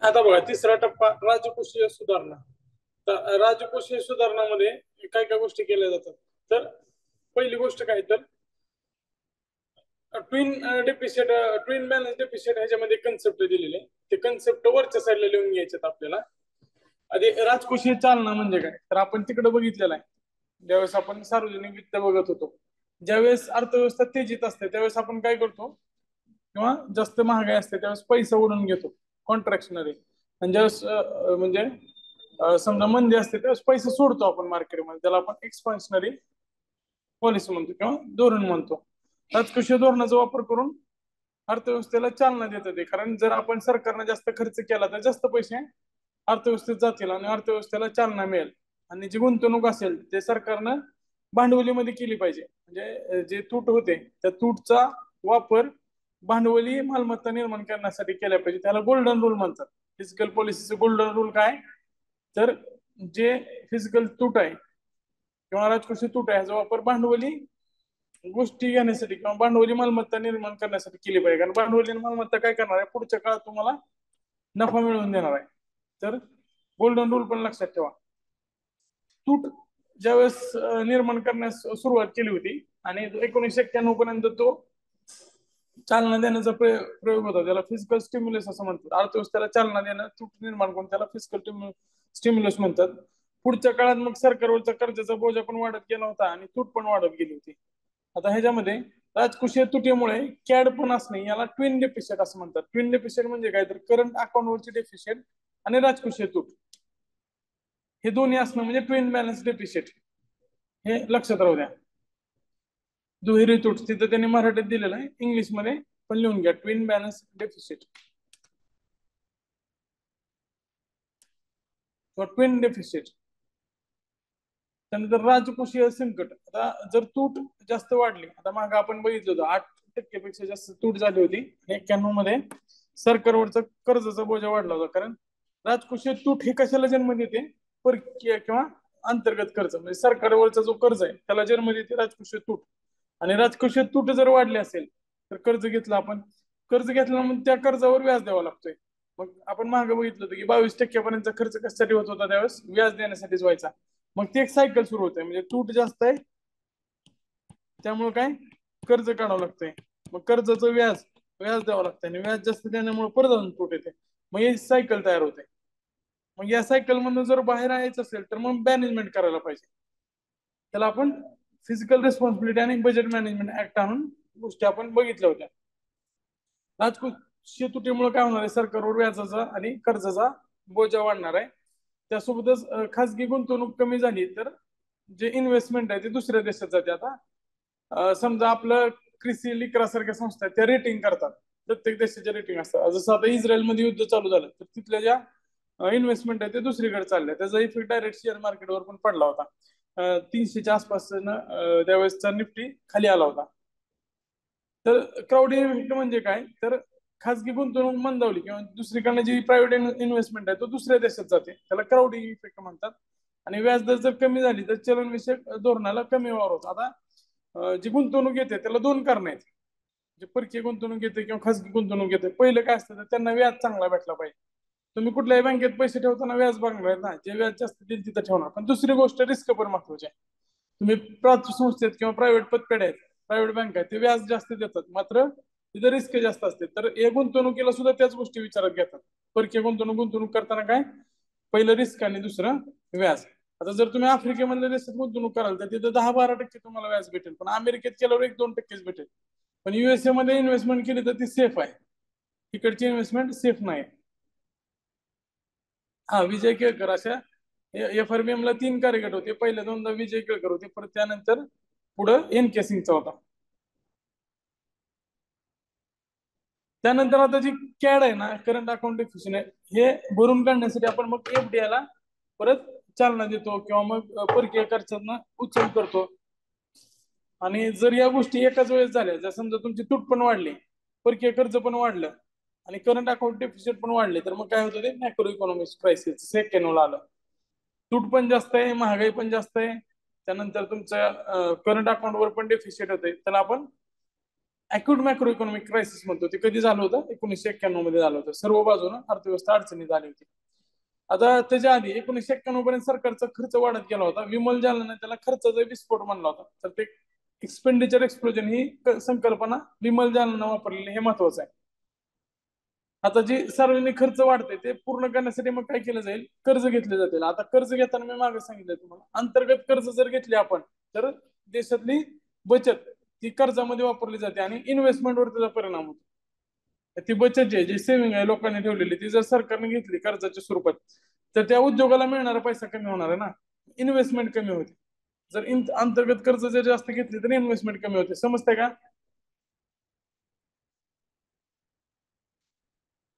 आता बघा तिसरा टप्पा राजकोषीय सुधारणा. तर राजकोषीय सुधारणामध्ये काय काय गोष्टी केल्या जातात. तर पहिली गोष्ट काय तर twin deficit twin balance deficit ह्याच्यामध्ये कन्सेप्ट दिलेले. ते कन्सेप्ट वरच्या साईडला लिहून घ्यायचे आपल्याला. आधी राजकोषीय चालना म्हणजे काय तर आपण तिकडे बघितलेलं आहे. ज्यावेळेस आपण सार्वजनिक वित्त बघत होतो, ज्यावेळेस अर्थव्यवस्था तेजीत असते त्यावेळेस आपण काय करतो, किंवा जास्त महागाई असते त्यावेळेस पैसा ओढून घेतो कॉन्ट्रॅक्शनरी. आणि ज्यावेळेस म्हणजे समजा मंदी असते त्यावेळेस पैसे सोडतो आपण मार्केटमध्ये, त्याला आपण एक्सपान्शनरी पॉलिसी म्हणतो किंवा धोरण म्हणतो. राजकोषीय धोरणाचा वापर करून अर्थव्यवस्थेला चालना देतात. कारण जर आपण सरकारने जास्त खर्च केला तर जास्त पैसे अर्थव्यवस्थेत जातील आणि अर्थव्यवस्थेला चालना मिळेल. आणि जी गुंतवणूक असेल ते सरकारनं भांडवलीमध्ये केली पाहिजे. म्हणजे जे तूट होते त्या तूटचा वापर भांडवली मालमत्ता निर्माण करण्यासाठी केल्या पाहिजे. त्याला गोल्डन रूल म्हणतात. फिजिकल पॉलिसीचे गोल्डन रूल काय तर जे फिजिकल तूट आहे किंवा राजकोषीय तूट आहे याचा वापर भांडवली गोष्टी घेण्यासाठी किंवा भांडवली मालमत्ता निर्माण करण्यासाठी केली पाहिजे. कारण भांडवली मालमत्ता काय करणार आहे पुढच्या काळात तुम्हाला नफा मिळवून देणार आहे. तर गोल्डन रूल पण लक्षात ठेवा. तूट ज्यावेळेस निर्माण करण्यास सुरुवात केली होती आणि 1991 पर्यंत तो चालना देण्याचा प्रयोग होता. त्याला फिजिकल स्टिम्युलस असं म्हणतात. अर्थव्यवस्थेला चालना देणं तूट निर्माण करून त्याला फिजिकल स्टिम्युलस म्हणतात. पुढच्या काळात मग सरकारवरचा कर्जाचा बोजा पण वाढत गेला होता आणि तूट पण वाढत गेली होती. आता ह्याच्यामध्ये राजकोषीय तुटीमुळे कॅड पण असणे याला ट्विन डेफिशिट असं म्हणतात. ट्विन डेफिशिट म्हणजे काय तर करंट अकाउंटवरची डेफिशिट आणि राजकोषीय तूट हे दोन्ही असणं म्हणजे ट्विन बॅलन्स डेफिशिट. हे लक्षात राहू द्या. दुहेरी तूट तिथं त्यांनी मराठीत दिलेलं आहे, इंग्लिशमध्ये पण लिहून घ्या ट्विन बॅलन्स डेफिशिट किंवा ट्विन डेफिशिट. त्यानंतर राजकोषीय संकट. आता जर तूट जास्त वाढली, आता मागे आपण बघितलं होतं 8% पेक्षा जास्त तूट झाली होती आणि 91 मध्ये सरकारवरचा कर्जाचा बोजा वाढला होता. कारण राजकोषीय तूट हे कशाला जन्म देते परकीय किंवा अंतर्गत कर्ज. म्हणजे सरकारवरचा जो कर्ज आहे त्याला जन्म देते राजकोषीय तूट. आणि राजकोषीय तूट जर वाढली असेल तर कर्ज घेतलं आपण, कर्ज घेतल्यानंतर त्या कर्जावर व्याज द्यावा लागतोय. मग आपण मागे बघितलं होतं की 22% खर्च कशासाठी होत होता त्यावेळेस व्याज देण्यासाठीच व्हायचा. मग ती एक सायकल सुरू होते. म्हणजे तूट जास्त आहे त्यामुळे काय कर्ज काढावं लागतंय. मग कर्जाचं व्याज व्याज द्यावं लागतं आणि व्याज जास्त देण्यामुळे परत अजून तूट येते. मग ही सायकल तयार होते. मग या सायकल मधून जर बाहेर यायचं असेल तर मग मॅनेजमेंट करायला पाहिजे. त्याला आपण फिजिकल रिस्पॉन्सिबिलिटी आणि बजेट मॅनेजमेंट ऍक्ट आणून गोष्टी आपण बघितल्या होत्या. राजकोषीय तुटीमुळे काय होणार आहे सरकारवर व्याजाचा आणि कर्जाचा बोजा वाढणार आहे. त्यासोबतच खासगी गुंतवणूक कमी झाली तर जे इन्व्हेस्टमेंट आहे ते दुसऱ्या देशात जाते. आता समजा आपलं क्रिसी लिकरा सारख्या संस्था आहेत त्या रेटिंग करतात. प्रत्येक देशाचे रेटिंग असतात. जसं आता इस्रायलमध्ये युद्ध चालू झालं तर तिथल्या ज्या इन्व्हेस्टमेंट आहे ते दुसरीकडे चालले. त्याचा इफेक्ट डायरेक्ट शेअर मार्केटवर पण पडला होता. 300च्या आसपास त्यावेळेसचा निफ्टी खाली आला होता. तर क्राउडिंग इफेक्ट म्हणजे काय तर खासगी गुंतवणूक मंदावली किंवा दुसरीकडे जी प्रायव्हेट इन्व्हेस्टमेंट आहे तो दुसऱ्या देशात जाते, त्याला क्राउडिंग इफेक्ट म्हणतात. आणि व्याजदर जर कमी झाली तर चलनविषयक धोरणाला कमी वावर होतो. आता जी गुंतवणूक येते त्याला दोन कारण आहेत. जे परकीय गुंतवणूक येते किंवा खासगी गुंतवणूक येते, पहिलं काय असतं तर त्यांना व्याज चांगला भेटला पाहिजे. तुम्ही कुठल्याही बँकेत पैसे ठेवताना व्याज बघणार ना, जे व्याज जास्त देईल तिथं ठेवणार. पण दुसरी गोष्ट रिस्क पण महत्वाची आहे. तुम्ही संस्थेत किंवा प्रायव्हेट पतपेढ आहेत, प्रायव्हेट बँक आहेत, ते व्याज जास्त देतात मात्र तिथे रिस्क जास्त असते. तर हे गुंतवणुकीला सुद्धा त्याच गोष्टी विचारात घेतात. परकीय गुंतवणूक करताना काय पहिलं रिस्क आणि दुसरं व्याज. आता जर तुम्ही आफ्रिकेमधल्या देशात गुंतवणूक कराल तर तिथे 10-12% तुम्हाला व्याज भेटेल, पण अमेरिकेत केल्यावर 1-2% भेटेल. पण युएसए मध्ये इन्व्हेस्टमेंट केली तर ती सेफ आहे, तिकडची इन्व्हेस्टमेंट सेफ नाही. हा विजय केळकर अशा FRBM ला 3 कार्यगट होते. पहिल्या दोनदा विजय केळकर होते, परत त्यानंतर पुढं NK सिंगचा होता. त्यानंतर आता जी कॅड आहे ना करंट अकाउंट डेफिशिट आहे, हे भरून काढण्यासाठी आपण मग FDI ला परत चालना देतो किंवा मग परकीय खर्चांना उचल करतो. आणि जर या गोष्टी एकाच वेळेस झाल्या, जर समजा तुमची तूट पण वाढली, परकीय कर्ज पण वाढलं आणि करंट अकाउंट डेफिसिट पण वाढले, तर मग काय होतं ते मॅक्रो इकॉनॉमिक क्रायसिस सेकंड आलं. तूट पण जास्त आहे, महागाई पण जास्त आहे, त्यानंतर तुमच्या करंट अकाउंटवर पण डेफिसिट होते, त्याला आपण अॅक्यूट मॅक्रो इकॉनॉमिक क्रायसिस म्हणतो ते कधी झालं होतं 1991 मध्ये झालं होतं. सर्व बाजूनं अर्थव्यवस्था अडचणीत आली होती. आता त्याच्या आधी 1991 पर्यंत सरकारचा खर्च वाढत गेला होता. विमल जालना त्याला खर्चाचा विस्फोट म्हणला होता. तर ते एक्सपेंडिचर एक्सप्लोजन ही संकल्पना विमल जालना वापरलेली हे महत्वाचं आहे. आता जे सार्वजनिक खर्च वाढते ते पूर्ण करण्यासाठी मग काय केलं जाईल, कर्ज घेतले जातील. आता कर्ज घेताना मी मागे सांगितलं तुम्हाला, अंतर्गत कर्ज जर घेतले आपण तर देशातली बचत ती कर्जामध्ये वापरली जाते आणि इन्व्हेस्टमेंटवर त्याचा परिणाम होतो. ती बचत जी सेव्हिंग आहे लोकांनी ठेवलेली ती जर सरकारने घेतली कर्जाच्या स्वरूपात तर त्या उद्योगाला मिळणारा पैसा कमी होणार आहे ना, इन्व्हेस्टमेंट कमी होते. जर अंतर्गत कर्ज जर जास्त घेतली तर इन्व्हेस्टमेंट कमी होते. समजतंय का?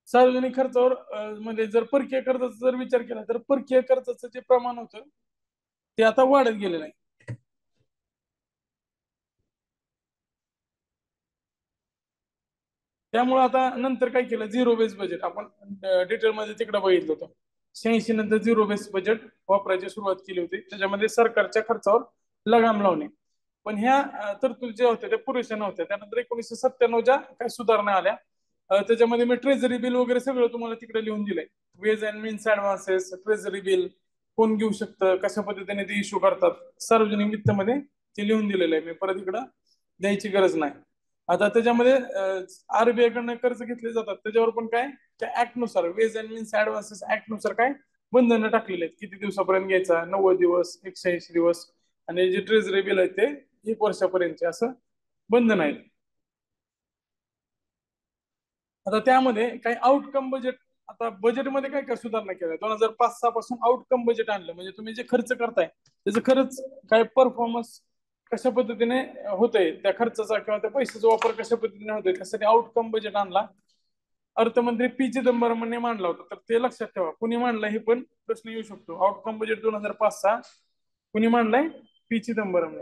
सार्वजनिक खर्चावर म्हणजे जर परकीय कर्जाचा जर विचार केला तर परकीय कर्जाचं जे प्रमाण होतं ते आता वाढत गेलेलं आहे. त्यामुळे आता नंतर काय केलं, झिरो बेस बजेट आपण डिटेलमध्ये तिकडे बघितलं होतं. 86 नंतर झिरो बेस बजेट वापरायची सुरुवात केली होती. त्याच्यामध्ये सरकारच्या खर्चावर लगाम लावणे. पण ह्या तरतुदी ज्या होत्या त्या पुरेशा नव्हत्या. त्यानंतर 1997 काही सुधारणा आल्या. त्याच्यामध्ये मी ट्रेझरी बिल वगैरे सगळं तुम्हाला तिकडे लिहून दिलंय. Ways and means advances, treasury bill कोण घेऊ शकतं, कशा पद्धतीने ते इश्यू करतात, सार्वजनिक वित्तमध्ये ते लिहून दिलेलं आहे. मी परत इकडं द्यायची गरज नाही. आता त्याच्यामध्ये आरबीआय कडनं कर्ज घेतले जातात त्याच्यावर पण काय त्या ऍक्ट नुसार veg and means advances act नुसार काय बंधनं टाकलेले आहेत. किती दिवसापर्यंत घ्यायचा, 90 दिवस, 180 दिवस, आणि जे ट्रेझरी बिल आहे ते 1 वर्षापर्यंतचे असं बंधन आहे. आता त्यामध्ये काही आउटकम बजेट, आता बजेटमध्ये काय काय सुधारणा केल्या 2005-06 पासून आउटकम बजेट आणलं. म्हणजे तुम्ही जे खर्च करताय त्याचं खरंच काय परफॉर्मन्स कशा पद्धतीने होतंय, त्या खर्चाचा किंवा त्या पैशाचा वापर कशा पद्धतीने होतोय त्यासाठी आउटकम बजेट आणला. अर्थमंत्री पी चिदंबरम मांडला होता. तर ते लक्षात ठेवा, कुणी मांडला हे पण प्रश्न येऊ शकतो. आउटकम बजेट 2005-06 कुणी मांडलाय? पी चिदंबरम.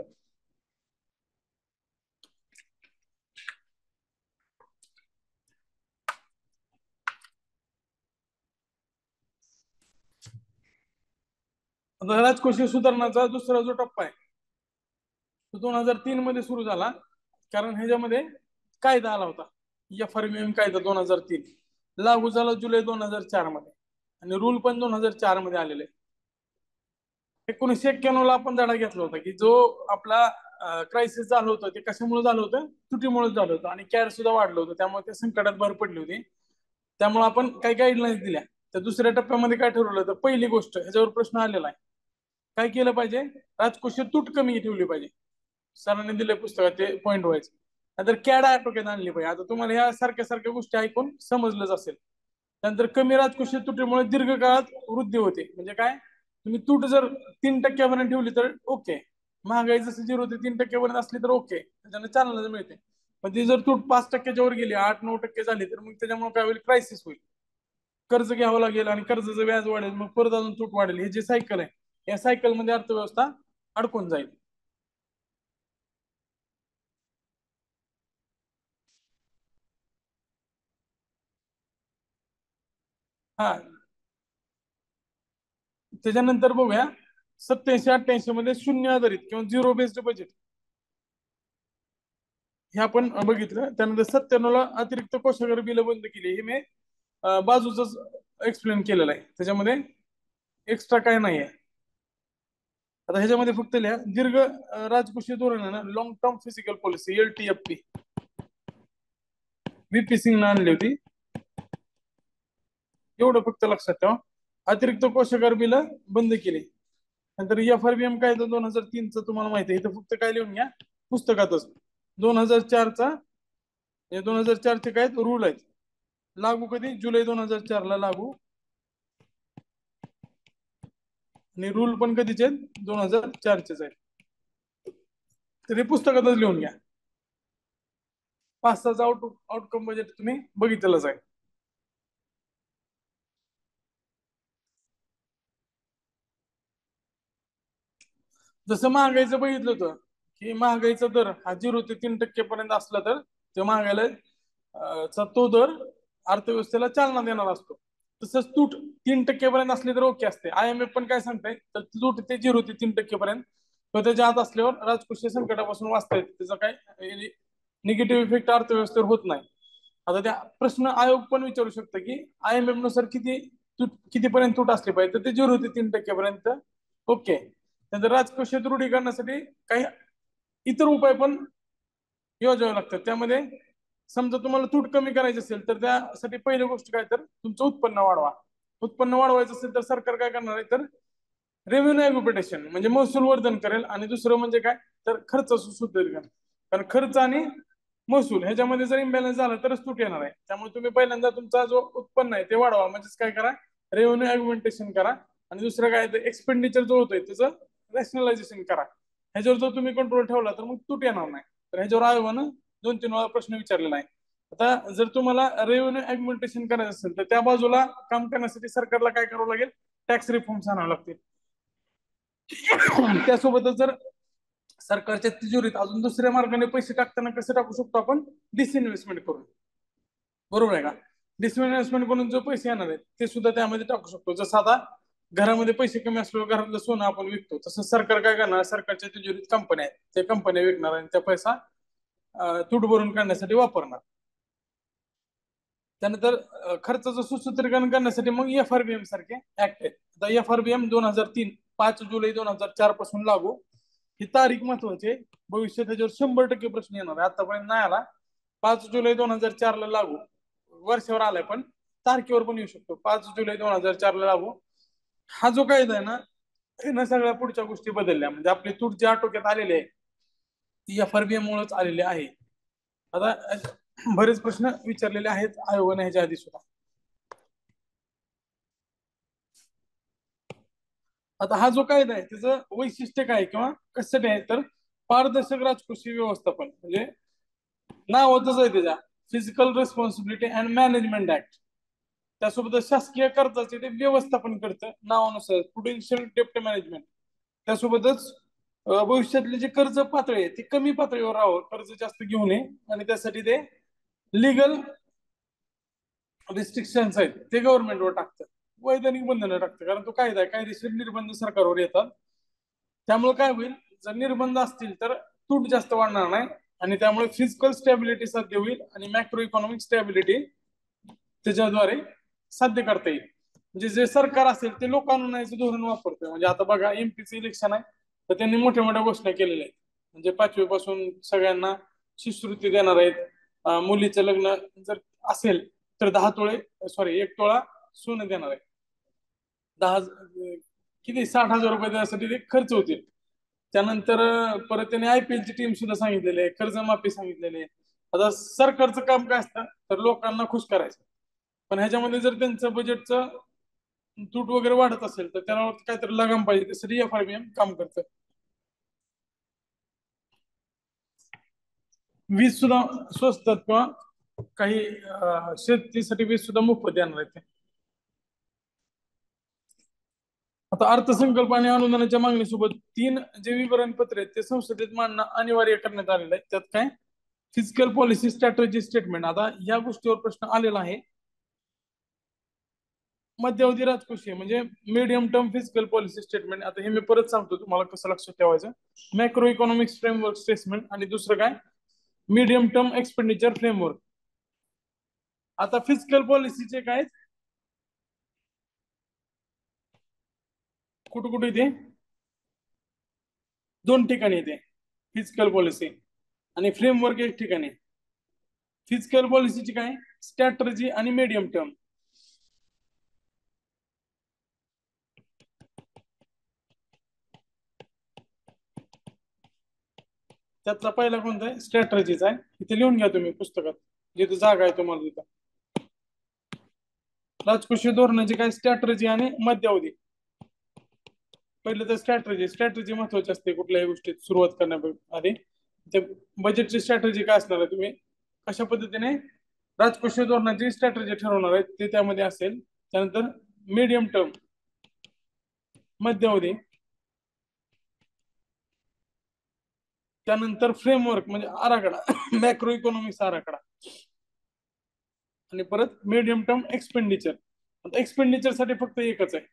आता राजकोषीय सुधारणाचा दुसरा जो टप्पा आहे तो 2003 मध्ये सुरू झाला. कारण ह्याच्यामध्ये कायदा आला होता, FRBM कायदा 2003 लागू झाला जुलै 2004 मध्ये, आणि रूल पण 2004 मध्ये आलेले. 1991 ला आपण धडा घेतला होता की जो आपला क्रायसिस झालं होतं ते कशामुळे झालं होतं, तुटीमुळे झालं होतं, आणि कॅर सुद्धा वाढलं होतं. त्यामुळे त्या संकटात भर पडली होती. त्यामुळे आपण काही गाईडलाईन्स दिल्या. तर दुसऱ्या टप्प्यामध्ये काय ठरवलं तर पहिली गोष्ट ह्याच्यावर प्रश्न आलेला आहे, काय केलं पाहिजे, राजकोषीय तूट कमी ठेवली पाहिजे. सरांनी दिले पुस्तकात ते पॉईंट व्हायचे. नंतर कॅड आटोक्यात आणली पाहिजे. आता तुम्हाला ह्या सारख्या सारख्या गोष्टी ऐकून समजलंच असेल. त्यानंतर कमी राजकोषीय तुटीमुळे दीर्घकाळात वृद्धी होते. म्हणजे काय, तुम्ही तूट जर 3% ठेवली तर ओके, महागाई जसं 0 ते 3% असली तर ओके, त्याच्याने चालना मिळते. पण ती जर तूट 5%च्या वर गेली, 8-9% झाली, तर मग त्याच्यामुळे काय होईल, क्रायसिस होईल. कर्ज घ्यावं लागेल आणि कर्जाचं व्याज वाढेल, मग परत अजून तूट वाढेल. हे जे सायकल आहे या सायकल मध्ये अर्थव्यवस्था अडकून जाईल. हा, त्याच्यानंतर बघूया 87-88 मध्ये शून्य आधारित किंवा झिरो बेस्ड बजेट हे आपण बघितलं. त्यानंतर 97 ला अतिरिक्त कोषागार बिल बंद केली. हे मी बाजूच एक्सप्लेन केलेलं आहे, त्याच्यामध्ये एक्स्ट्रा काय नाही आहे. आता ह्याच्यामध्ये फक्त लिहा दीर्घ राजकोषीय धोरण आहे ना, long term physical policy LTFP VP Singh आणली होती. एवढं फक्त लक्षात ठेवा. अतिरिक्त कोषागार बिल बंद केली. नंतर FRBM कायदा 2003 चा तुम्हाला माहिती आहे, इथं फक्त काय लिहून घ्या पुस्तकातच. 2004 चा, 2004 चे काय रूल आहेत, लागू कधी, जुलै 2004 ला लागू, आणि रूल पण कधीचे आहेत, 2004 चेच आहेत. तर हे पुस्तकातच लिहून घ्या. 5-6 आउटकम बजेट तुम्ही बघितलेलंच आहे. जसं महागाईचं बघितलं होतं की महागाईचा दर हा 0 ते 3% पर्यंत असला तर ते महागाईला तो दर अर्थव्यवस्थेला चालना देणार असतो. तसंच तूट 3% पर्यंत असली तर ओके असते. IMF पण काय सांगताय तर तूट ते 0 ते 3% पर्यंत, तो त्याच्या आत असल्यावर राजकोषीय संकटापासून वाचता येते. त्याचा काय निगेटिव्ह इफेक्ट अर्थव्यवस्थेवर होत नाही. आता त्या प्रश्न आयोग पण विचारू शकतं की IMF नुसार कितीपर्यंत तूट असली पाहिजे, तर ते 0 ते 3% ओके. त्यानंतर राजकोषीय दृढीकरणासाठी काही इतर उपाय पण योजावे लागतात. त्यामध्ये समजा तुम्हाला तूट कमी करायची असेल तर त्यासाठी पहिली गोष्ट काय, तर तुमचं उत्पन्न वाढवा. उत्पन्न वाढवायचं असेल तर सरकार काय करणार आहे, तर रेव्हेन्यू अग्युपेटेशन म्हणजे महसूल वर्धन करेल. आणि दुसरं म्हणजे काय, तर खर्च सुधारीकरण. कारण खर्च आणि महसूल ह्याच्यामध्ये जर इम्बॅलन्स झाला तरच तूट येणार आहे. त्यामुळे तुम्ही पहिल्यांदा तुमचा जो उत्पन्न आहे ते वाढवा, म्हणजेच काय करा, रेव्हेन्यू अग्युमेंटेशन करा. आणि दुसरं काय, तर एक्सपेंडिचर जो होतोय त्याचं रॅशनलायझेशन करा. ह्याच्यावर जर तुम्ही कंट्रोल ठेवला तर मग तूट येणार नाही. तर ह्याच्यावर आयोगानं 2-3 वेळा प्रश्न विचारलेला आहे. आता जर तुम्हाला रेव्हेन्यू अग्युमेंटेशन करायचं असेल तर त्या बाजूला काम करण्यासाठी सरकारला काय करावं लागेल, टॅक्स रिफॉर्म्स आणावे लागतील. त्यासोबतच जर सरकारच्या तिजोरीत अजून दुसऱ्या मार्गाने पैसे टाकताना कसं टाकू शकतो आपण, डिसइन्व्हेस्टमेंट करून. बरोबर आहे का? डिसइन्व्हेस्टमेंट करून जो पैसे येणार आहेत ते सुद्धा त्यामध्ये टाकू शकतो. जसं आता घरामध्ये पैसे कमी असल्यावर घरातलं सोनं आपण विकतो, तसं सरकार काय करणार, सरकारच्या तिजोरीत कंपन्या आहेत, त्या कंपन्या विकणार आणि त्या पैसा तूट भरून काढण्यासाठी वापरणार. त्यानंतर खर्चाचं सुसूत्रीकरण करण्यासाठी मग FRBM सारखे ऍक्ट आहेत. आता FRBM 2003 5 जुलै 2004 पासून लागू. ही तारीख महत्वाची आहे, भविष्यात त्याच्यावर 100% प्रश्न येणार आहे. आतापर्यंत नाही आला. 5 जुलै 2004 ला लागू, वर्षावर आलाय पण तारखेवर पण येऊ शकतो. 5 जुलै 2004 ला लागू. हा जो कायदा आहे ना, ना सगळ्या पुढच्या गोष्टी बदलल्या. म्हणजे आपली तूट जी आटोक्यात आलेली आहे ती FRBM मुळेच आलेली आहे. आता बरेच प्रश्न विचारलेले आहेत आयोगाने ह्याच्या आधी सुद्धा. आता हा जो कायदा आहे त्याचं वैशिष्ट्य काय किंवा कशासाठी आहे, तर पारदर्शक राजकोषीय व्यवस्थापन म्हणजे नावातच आहे त्याच्या, physical responsibility and management act. त्यासोबत शासकीय कर्जाचे ते व्यवस्थापन करतं नावानुसार, प्रुडेन्शियल डेप्ट मॅनेजमेंट. त्यासोबतच भविष्यातले जे कर्ज पातळी आहे ती कमी पातळीवर राहावं, कर्ज जास्त घेऊ नये. आणि त्यासाठी ते लिगल रिस्ट्रिक्शन्स आहेत ते गव्हर्नमेंटवर टाकतं, वैधानिक बंधनं टाकतं. कारण तो कायदा आहे, कायदेशीर निर्बंध सरकारवर येतात. त्यामुळे काय होईल, जर निर्बंध असतील तर तूट जास्त वाढणार नाही. आणि त्यामुळे फिजिकल स्टॅबिलिटी साध्य होईल आणि मॅक्रो इकॉनॉमिक स्टॅबिलिटी त्याच्याद्वारे साध्य करता येईल. म्हणजे जे सरकार असेल ते लोकानुनयाचं धोरण वापरतोय. म्हणजे आता बघा MP चं इलेक्शन आहे, तर त्यांनी मोठ्या मोठ्या घोषणा केलेल्या आहेत. म्हणजे 5वी पासून सगळ्यांना शिष्यवृत्ती देणार आहेत. मुलीचं लग्न जर असेल तर 1 तोळा सोनं देणार आहे. 10 किती 60,000 रुपये त्यासाठी ते खर्च होतील. त्यानंतर परत त्यांनी IPL ची टीम सुद्धा सांगितलेली आहे, कर्जमाफी सांगितलेली आहे. आता सरकारचं काम काय असतं, तर लोकांना खुश करायचं. पण ह्याच्यामध्ये जर त्यांचं बजेटचं तूट वगैरे वाढत असेल तर त्याला काहीतरी लगाम पाहिजे, त्यासाठी FRBM काम करतं. वीज सुद्धा स्वस्तात किंवा काही शेतीसाठी वीज सुद्धा मोफत देणार आहे ते. आता अर्थसंकल्प आणि अनुदानाच्या मागणीसोबत 3 जे विवरणपत्र आहेत ते संसदेत मांडणं अनिवार्य करण्यात आलेलं आहे. त्यात काय, फिजिकल पॉलिसी स्ट्रॅटेजी स्टेटमेंट. आता या गोष्टीवर प्रश्न आलेला आहे. मध्यावधी राजकोषीय म्हणजे medium term physical policy statement. आता हे मी परत सांगतो तुम्हाला कसं लक्षात ठेवायचं. मॅक्रो इकॉनॉमिक्स फ्रेमवर्क स्टेटमेंट आणि दुसरं काय, मीडियम टर्म एक्सपेंडिचर फ्रेमवर्क. आता फिजिकल पॉलिसीचे काय, कुठे कुठे येते, 2 ठिकाणी येते फिजिकल पॉलिसी, आणि फ्रेमवर्क 1 ठिकाणी. फिजिकल पॉलिसीची काय, स्ट्रॅटर्जी आणि मीडियम टर्म. त्यातला पहिला कोणता आहे, स्ट्रॅटर्जीचा आहे. इथे लिहून घ्या तुम्ही पुस्तकात, जिथे जागा आहे तुम्हाला तिथं. राजकोषीय धोरणाची काय, स्ट्रॅटर्जी आणि मध्यावधी. पहिलं तर स्ट्रॅटर्जी महत्वाची असते कुठल्याही गोष्टीत सुरुवात करण्याआधी. ते बजेटची स्ट्रॅटर्जी काय असणार आहे, तुम्ही कशा पद्धतीने राजकोषीय धोरणाची स्ट्रॅटर्जी ठरवणार आहे ते त्यामध्ये असेल. त्यानंतर मीडियम टर्म, मध्यावधी. त्यानंतर फ्रेमवर्क म्हणजे आराखडा, मॅक्रो इकॉनॉमिक्स आराखडा. आणि परत मीडियम टर्म एक्सपेंडिचर. एक्सपेंडिचर साठी फक्त एकच आहे,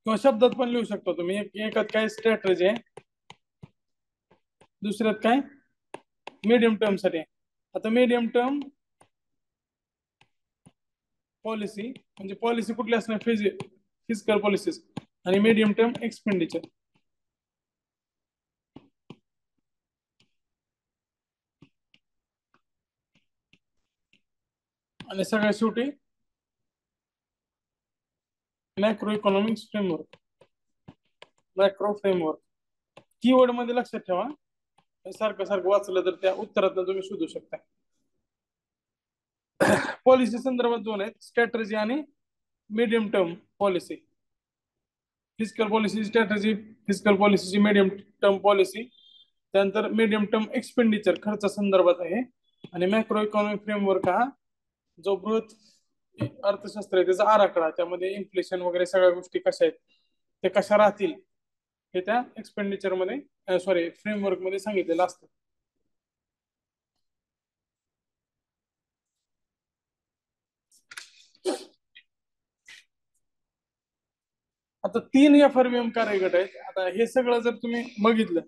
किंवा शब्दात पण लिहू शकता तुम्ही. एकात काय, स्ट्रॅटर्जी आहे दुसऱ्यात काय मीडियम टर्म साठी आहे. आता मीडियम टर्म पॉलिसी म्हणजे पॉलिसी कुठली असणार फिजिकल पॉलिसीज आणि मीडियम टर्म एक्सपेंडिचर. आणि सगळ्यात शेवटी macro economics framework. Macro framework keyword मध्ये लक्षात ठेवा, सारखं सारखं वाचलं तर त्या उत्तरात तुम्ही शोधू शकता. पॉलिसी संदर्भात दोन आहेत, स्ट्रॅटर्जी आणि medium term policy. Physical policy strategy, physical पॉलिसीची मीडियम टर्म पॉलिसी, त्यानंतर मीडियम टर्म एक्सपेंडिचर खर्च संदर्भात आहे. आणि मॅक्रो इकॉनॉमिक फ्रेमवर्क हा जो बृहत अर्थशास्त्र आहे त्याचा आराखडा, त्यामध्ये इन्फ्लेशन वगैरे सगळ्या गोष्टी कशा आहेत ते कशा राहतील हे त्या एक्सपेंडिचर मध्ये सॉरी फ्रेमवर्क मध्ये सांगितलेलं असतं. आता 3 FRVM कार्यगट आहेत. आता हे सगळं जर तुम्ही बघितलं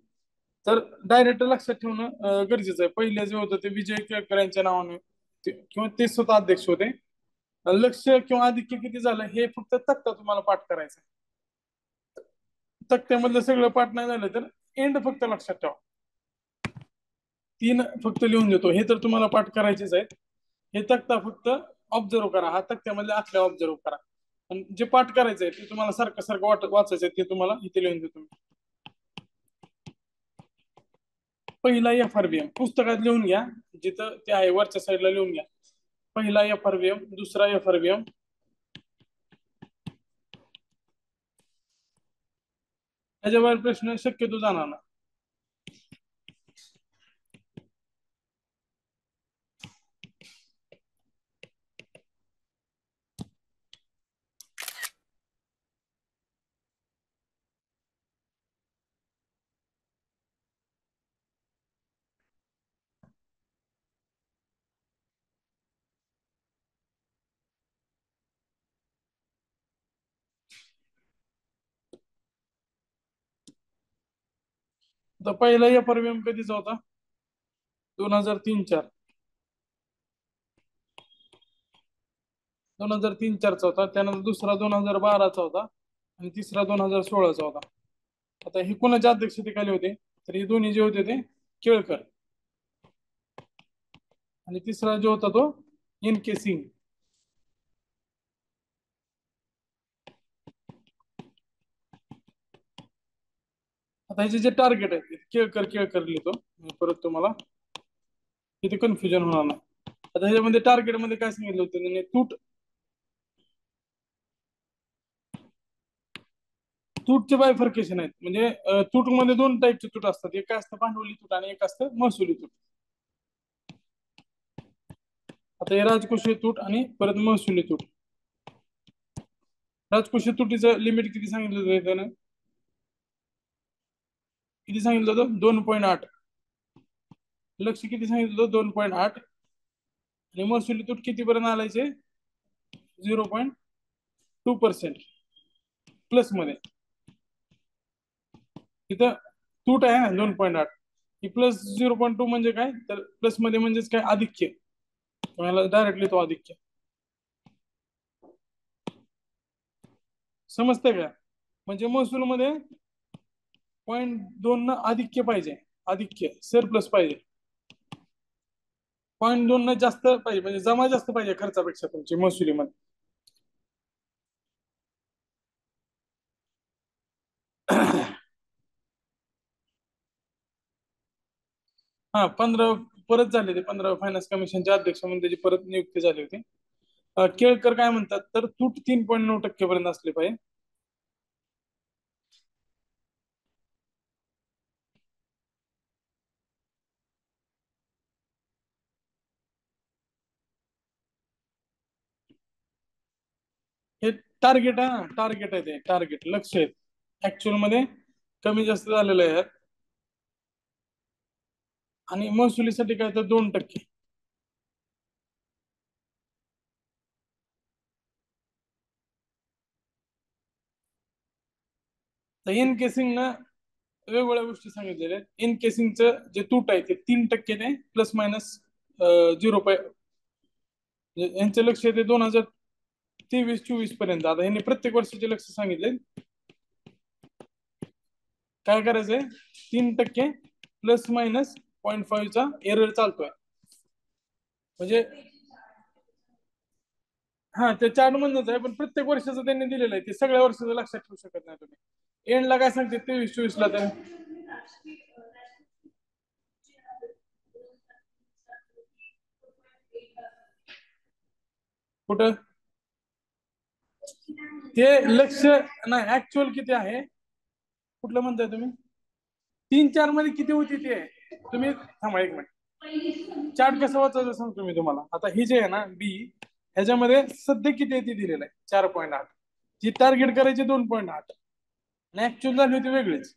तर डायरेक्ट लक्षात ठेवणं गरजेचं आहे. पहिले जे होतं ते विजय केळकर यांच्या नावाने किंवा ते स्वतः अध्यक्ष होते. लक्ष किंवा आधिक्य किती झालं हे फक्त तक्ता तुम्हाला पाठ करायचं आहे. तक्त्यामधलं सगळं पाठ नाही झालं तर एंड फक्त लक्षात ठेवा. 3 फक्त लिहून देतो, हे तर तुम्हाला पाठ करायचेच आहेत. हे तक्ता फक्त ऑब्झर्व करा, हा तक्त्यामधले आखल्या ऑब्झर्व करा. आणि जे पाठ करायचंय ते तुम्हाला सारखं सारखं वाचायचंय ते तुम्हाला इथे लिहून देतो. पहिला FRVM पुस्तकात लिहून घ्या, जिथं ते आहे वरच्या साईडला लिहून घ्या. पहिला FRVM, दुसरा FRVM, त्याच्यावर प्रश्न शक्यतो जाणार ना. तर पहिला FRVM कधीचा होता? 2003-4. 2003-4चा होता. त्यानंतर दुसरा 2012चा होता आणि तिसरा 2016चा होता. आता हे कोणाच्या अध्यक्षतेखाली होते? तर हे दोन्ही जे होते ते केळकर, आणि तिसरा जो होता तो NK सिंग. आता ह्याचे जे टार्गेट आहेत केळकर केळकर लिहितो परत, तुम्हाला तिथे कन्फ्युजन होणार नाही. आता ह्याच्यामध्ये टार्गेट मध्ये काय सांगितलं होतं त्यांनी? तूटचे बायफर्केशन आहेत. म्हणजे तूट मध्ये दोन टाईपचे तूट असतात, एक असतं भांडवली तूट आणि एक असतं महसुली तूट. आता हे राजकोषीय तूट आणि परत महसुली तूट. राजकोषीय तुटीचं लिमिट किती सांगितलं होतं त्यानं? किती सांगितलं होतं? 2.8. लक्ष किती सांगितलं होतं? 2.8. आणि महसुली तूट किती पर्यंत आलायचे? 0.2% प्लस मध्ये. तिथं तूट आहे ना 2.8, ही प्लस 0.2 म्हणजे काय? तर प्लस मध्ये म्हणजेच काय? आधिक्य. तुम्हाला डायरेक्टली तो आधिक्य समजतंय का? म्हणजे महसूल मध्ये 0.2 न आधिक्य पाहिजे, आधिक्य सरप्लस पाहिजे. 0.2 न जास्त पाहिजे, म्हणजे जमा जास्त पाहिजे खर्चापेक्षा तुमची महसुलीमध्ये. हा 15 परत झाले ते 15 फायनान्स कमिशनचे अध्यक्ष म्हणून त्याची परत नियुक्ती झाली होती. केळकर काय म्हणतात तर तूट 3.9% पर्यंत असले पाहिजे. हे टार्गेट आहे ना, टार्गेट आहे ते, टार्गेट लक्ष आहे. ऍक्च्युअल मध्ये कमी जास्त झालेलं आहे. आणि महसुलीसाठी काय तर 2%. तर इन केसिंग ना वेगवेगळ्या गोष्टी सांगितलेल्या आहेत. इन केसिंगचं जे तूट आहे ते 3% प्लस मायनस 0. यांचं लक्ष येते 2023-24 पर्यंत. आता यांनी प्रत्येक वर्षाचे लक्ष सांगितले. काय करायचंय, 3% प्लस मायनस 0.5चा एरर चालतोय. म्हणजे हा ते चार्ट मधनच आहे, पण प्रत्येक वर्षाचं त्यांनी दिलेलं आहे. ते सगळ्या वर्षाचं लक्षात ठेवू शकत नाही तुम्ही. एंडला काय सांगते 23-24 ला ते कुठं ते लक्ष नाही, ऍक्च्युअल किती आहे कुठलं म्हणताय तुम्ही? 3-4 मध्ये किती होती ते तुम्ही थांबा एक मिनिट. चार्ट कसं वाचायचं सांगतो मी तुम्हाला. आता ही जे आहे ना बी, ह्याच्यामध्ये सध्या किती आहे ती दिलेलं आहे 4.8. जी टार्गेट करायची 2.8 आणि ऍक्च्युअल झाली होती वेगळीच.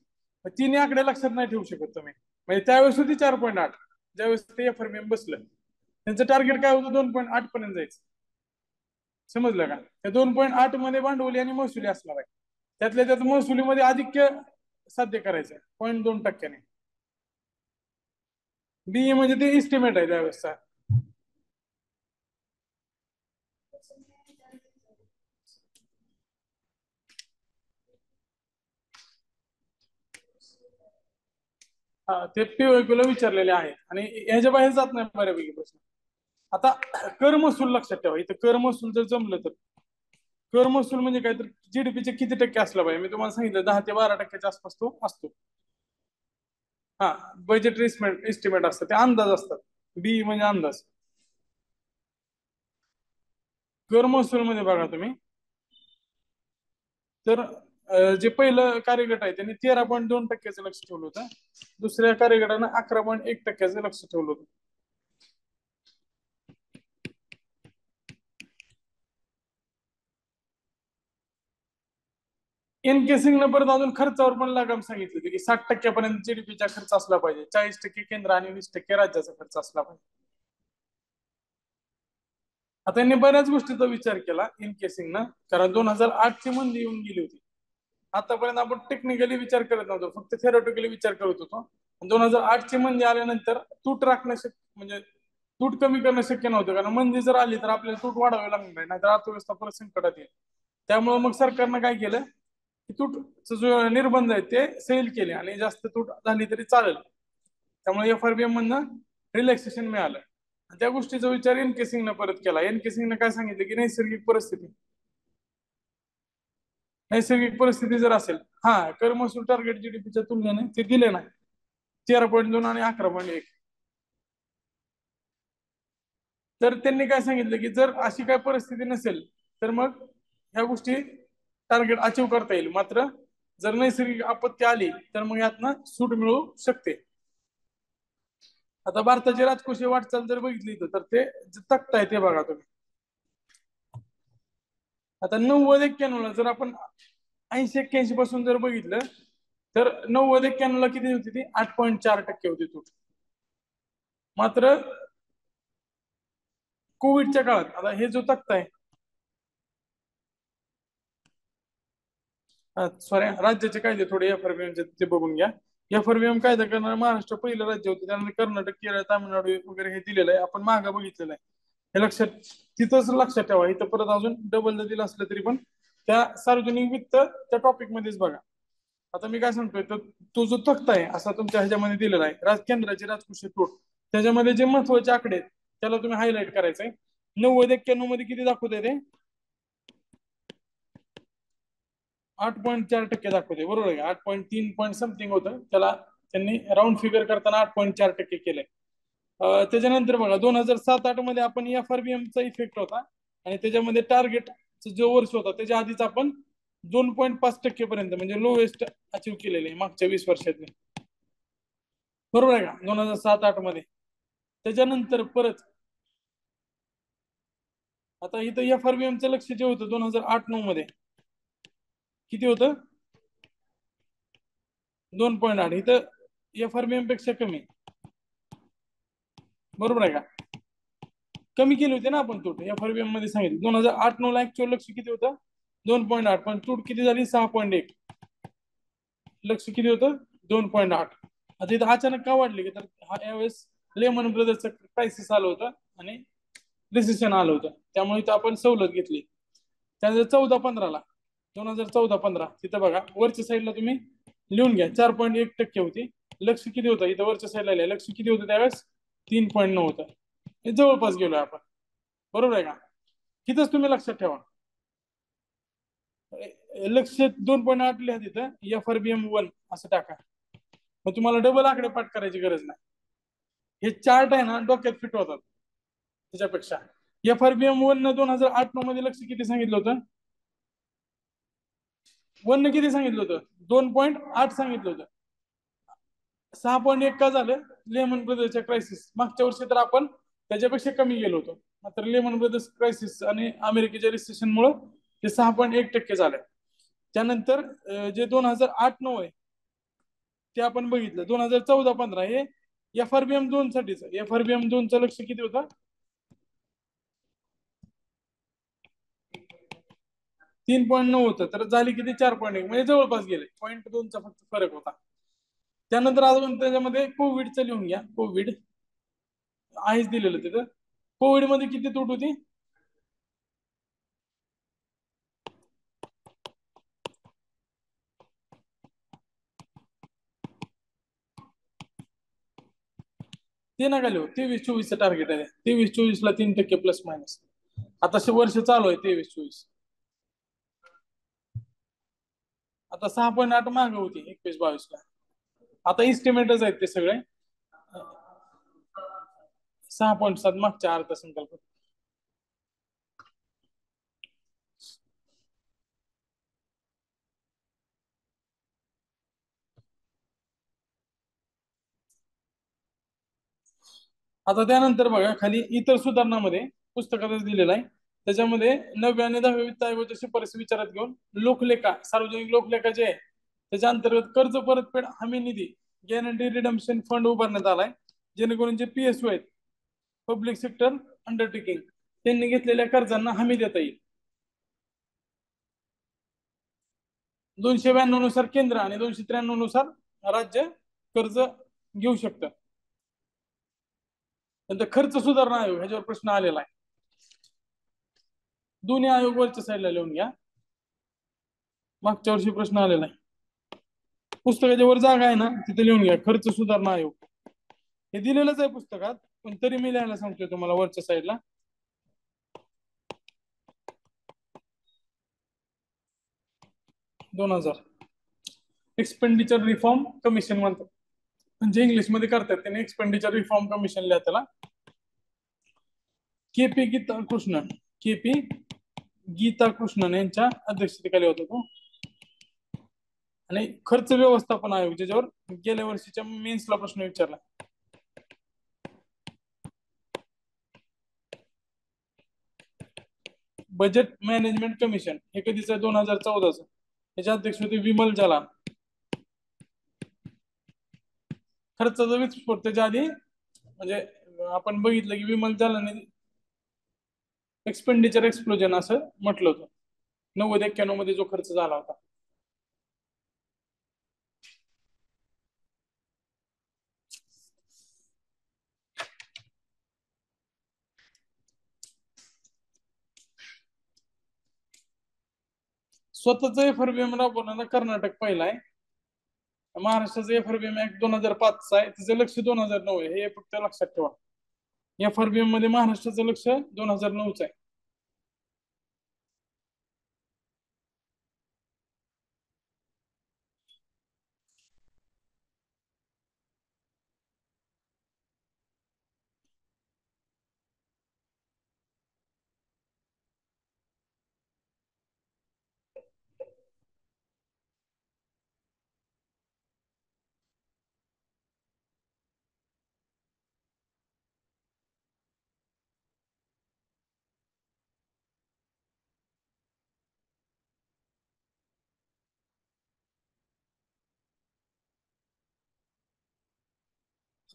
तिन्ही आकडे लक्षात नाही ठेवू शकत तुम्ही. म्हणजे त्यावेळेस होती 4.8, ज्यावेळेस ते एफआरबीएम बसलं त्यांचं टार्गेट काय होतं 2.8 पर्यंत जायचं. समजलं का? त्या 2.8 मध्ये भांडवली आणि महसुली असणार आहे. त्यातल्या त्यात महसुलीमध्ये आधिक्य साध्य करायचं 0.2%. बी म्हणजे ते इस्टिमेट आहे त्यावेळेसचा. हा ते पीओक्यूला विचारलेले आहेत आणि ह्याच्या बाहेर जात नाही बऱ्यापैकी प्रश्न. आता कर महसूल लक्षात ठेवा. इथं कर महसूल जर जमलं तर कर महसूल म्हणजे काय, तर जीडीपीचे किती टक्के असला पाहिजे. मी तुम्हाला सांगितलं 10 ते 12% आसपास तो असतो. हा बजेट इस्टिमेट असतं, ते अंदाज असतात. बी म्हणजे अंदाज. कर महसूल मध्ये बघा तुम्ही, तर जे पहिलं कार्यगट आहे त्यांनी 13.2% लक्ष ठेवलं होतं. दुसऱ्या कार्यगटानं 11.1% लक्ष ठेवलं होतं. इन केसिंग परत अजून खर्चावर पण लगाम सांगितलं की 60% जीडीपीचा खर्च असला पाहिजे, 40% केंद्र आणि 20% राज्याचा खर्च असला पाहिजे. आता यांनी बऱ्याच गोष्टीचा विचार केला इन केसिंग ना, कारण 2008 ची मंदी येऊन गेली होती. आतापर्यंत आपण टेक्निकली विचार करत नव्हतो, फक्त थेरोटिकली विचार करत होतो. 2008 ची मंदी आल्यानंतर तूट राखणं म्हणजे तूट कमी करणं शक्य नव्हतं, कारण मंदी जर आली तर आपल्याला तूट वाढवावी लागणार नाही, तर अर्थव्यवस्था परत संकटात येईल. त्यामुळे मग सरकारनं काय केलं, तूटचं जो निर्बंध आहे ते सैल केले आणि जास्त तूट झाली तरी चालेल. त्यामुळे एफआरबीएम मधनं रिलॅक्सेशन मिळालं. त्या गोष्टीचा विचार एनकेसिंगनं परत केला. एनकेसिंगनं काय सांगितलं की नैसर्गिक परिस्थिती जर असेल, हा कर महसूल टार्गेट जीडीपीच्या तुलनेने ते दिले नाही 13.2 आणि 11.1. तर त्यांनी काय सांगितलं की जर अशी काय परिस्थिती नसेल तर मग ह्या गोष्टी टार्गेट अचीव करता येईल. मात्र जर नैसर्गिक आपत्ती आली तर मग यातनं सूट मिळू शकते. आता भारताची राजकोषीय वाटचाल जर बघितली तर ते तक्ता आहे ते बघा तुम्ही. आता 90-91 जर आपण 80-81 पासून जर बघितलं तर 90-91 किती होती ती 8.4% होती तूट. मात्र कोविडच्या काळात, आता हे जो तक्ता आहे, सॉरी राज्याचे कायदे थोडे एफआरबीएम ते बघून घ्या. एफआरबीएम कायदा करणारे महाराष्ट्र पहिलं राज्य होतं, त्यानंतर कर्नाटक, केरळ, तामिळनाडू वगैरे हे दिलेलं आहे. आपण मागं बघितलेलं आहे. हे लक्षात तिथंच लक्षात ठेवा. इथं परत अजून डबल जर दिलं असलं तरी पण त्या सार्वजनिक वित्त त्या टॉपिक मध्येच बघा. आता मी काय सांगतोय, तर तो जो तक्ता आहे असा तुमच्या ह्याच्यामध्ये दिलेला आहे, केंद्राची राजकोषीय तूट, त्याच्यामध्ये जे महत्वाचे आकडे आहेत त्याला तुम्ही हायलाइट करायचंय. 90-91 मध्ये किती दाखवतंय ते 8.4% दाखवते, बरोबर आहे. 8.3 पॉईंट समथिंग होतं, त्याला त्यांनी राऊंड फिगर करताना 8.4% केलंय. त्याच्यानंतर बघा 2007-8 मध्ये आपण एफआरबीएमचा इफेक्ट होता आणि त्याच्यामध्ये टार्गेट जो वर्ष होता त्याच्या आधीच आपण 2.5% पर्यंत म्हणजे लोएस्ट अचीव केलेले मागच्या 20 वर्षातले, बरोबर आहे का 2007-8 मध्ये. त्याच्यानंतर परत आता इथं एफआरबीएमचं लक्ष जे होतं 2008-9 मध्ये किती होतं 2.8. इथं एफआरबीएम पेक्षा कमी, बरोबर आहे का. कमी केली होती ना आपण तूट एफआरबीएम मध्ये सांगितलं. 2008-9 ला ऍक्च्युअल लक्ष किती होतं 2.8, पण तूट किती झाली 6.1. लक्ष किती होतं 2.8. आता इथं अचानक का वाढली की तर यावेळेस लेमन ब्रदर्सचं क्रायसिस आलं होतं आणि रिसेशन आलं होतं, त्यामुळे इथं आपण सवलत घेतली. त्यानंतर 14-15ला 2014-15 तिथं बघा वरच्या साईडला तुम्ही लिहून घ्या 4.1% होती. लक्ष किती होतं इथं वरच्या साईडला लक्ष किती होतं त्यावेळेस 3.9 होतं. जवळपास गेलोय आपण, बरोबर आहे का? तिथंच तुम्ही लक्षात ठेवा. लक्ष 2.8 लिहा तिथं FRBM1 असं टाका. मग तुम्हाला डबल आकडे पाठ करायची गरज नाही. हे चार्ट आहे ना डोक्यात फिट होतात त्याच्यापेक्षा. FRBM1 न 2008-9 मध्ये लक्ष किती सांगितलं होतं? 1 न किती सांगितलं होतं? 2.8 सांगितलं होतं. 6.1 का झालं? लेमन ब्रदर्सच्या क्रायसिस. मागच्या वर्षी तर आपण त्याच्यापेक्षा कमी गेलो होतो, मात्र लेमन ब्रदर्स क्रायसिस आणि अमेरिकेच्या रिसेशन मुळे ते 6.1% झाले. त्यानंतर जे 2008-9 आहे ते आपण बघितलं. 2014-15 हे FRBM2 साठीच. FRBM2 चं लक्ष किती होतं? 3.9 होतं, तर झाली किती 4.1, म्हणजे जवळपास गेले. 0.2चा फक्त फरक होता. त्यानंतर अजून त्याच्यामध्ये कोविडचं लिहून घ्या. कोविड आहेच दिलेलं तिथं. कोविड मध्ये किती तूट होती? ते नका लिहू. 23-24चं टार्गेट आहे. 23-24ला 3% प्लस मायनस. आता वर्ष चालू आहे 23-24. आता 6.8 मागे होती 21-22ला. आता इस्टिमेटच आहेत ते सगळे. 6.7 मागच्या अर्थसंकल्प. आता त्यानंतर बघा खाली इतर सुधारणामध्ये पुस्तकातच दिलेलं आहे. त्याच्यामध्ये 9वी आणि 10वी वित्त आयोगाच्या शिफारसी विचारात घेऊन लोकलेखा, सार्वजनिक लोकलेखा जे आहे त्याच्या अंतर्गत कर्ज परतफेड हमी निधी गॅरंटी रिडम्पशन फंड उभारण्यात आलाय, जेणेकरून जे PSU आहेत, पब्लिक सेक्टर अंडरटेकिंग, त्यांनी घेतलेल्या कर्जांना हमी देता येईल. 292 नुसार केंद्र आणि 293 नुसार राज्य कर्ज घेऊ शकतं. नंतर खर्च सुधारणा आयोग ह्याच्यावर प्रश्न आलेला आहे. दोन्ही आयोग वरच्या साईडला लिहून घ्या. मागच्या वर्षी प्रश्न आलेला आहे. पुस्तकाच्या वर जागा आहे ना तिथे लिहून घ्या खर्च सुधारणा आयोग. हे दिलेलंच आहे पुस्तकात, पण तरी मी लिहायला सांगतोय तुम्हाला वरच्या साईडला. एक्सपेंडिचर रिफॉर्म कमिशन म्हणतात, म्हणजे इंग्लिश मध्ये करतात त्याने एक्सपेंडिचर रिफॉर्म कमिशन लिहा त्याला. केपी गीता कृष्णन यांच्या अध्यक्षतेखाली होता तो. आणि खर्च व्यवस्थापन आयोग ज्याच्यावर गेल्या वर्षीच्या मेन्सला प्रश्न विचारला. बजेट मॅनेजमेंट कमिशन हे कधीच 2014च. त्याचे अध्यक्ष होते विमल जालान. खर्चाचा विस्फोट त्याच्या आधी म्हणजे आपण बघितलं की विमल जालान एक्सपेंडिचर एक्सप्लोजन असं म्हटलं होतं 90-91 मध्ये जो खर्च झाला होता. स्वतःच FRBM राबवणारा कर्नाटक पहिला आहे. महाराष्ट्राचं FRBM ऍक्ट 2005 आहे, तिचं लक्ष 2009 आहे, हे फक्त लक्षात ठेवा. FRBM मध्ये महाराष्ट्राचं लक्ष 2009च आहे.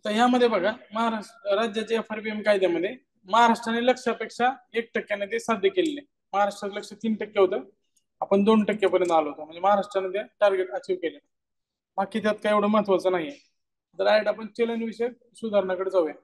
तर ह्यामध्ये बघा महाराष्ट्र राज्याच्या FRBM कायद्यामध्ये महाराष्ट्राने लक्षापेक्षा 1%ने ते साध्य केलेले. महाराष्ट्राचं लक्ष 3% होतं, आपण 2% पर्यंत आलो होतो, म्हणजे महाराष्ट्राने ते टार्गेट अचीव्ह केले. बाकी त्यात काय एवढं महत्वाचं नाहीये. तर डायरेक्ट आपण चलनविषयक सुधारणाकडे जाऊया.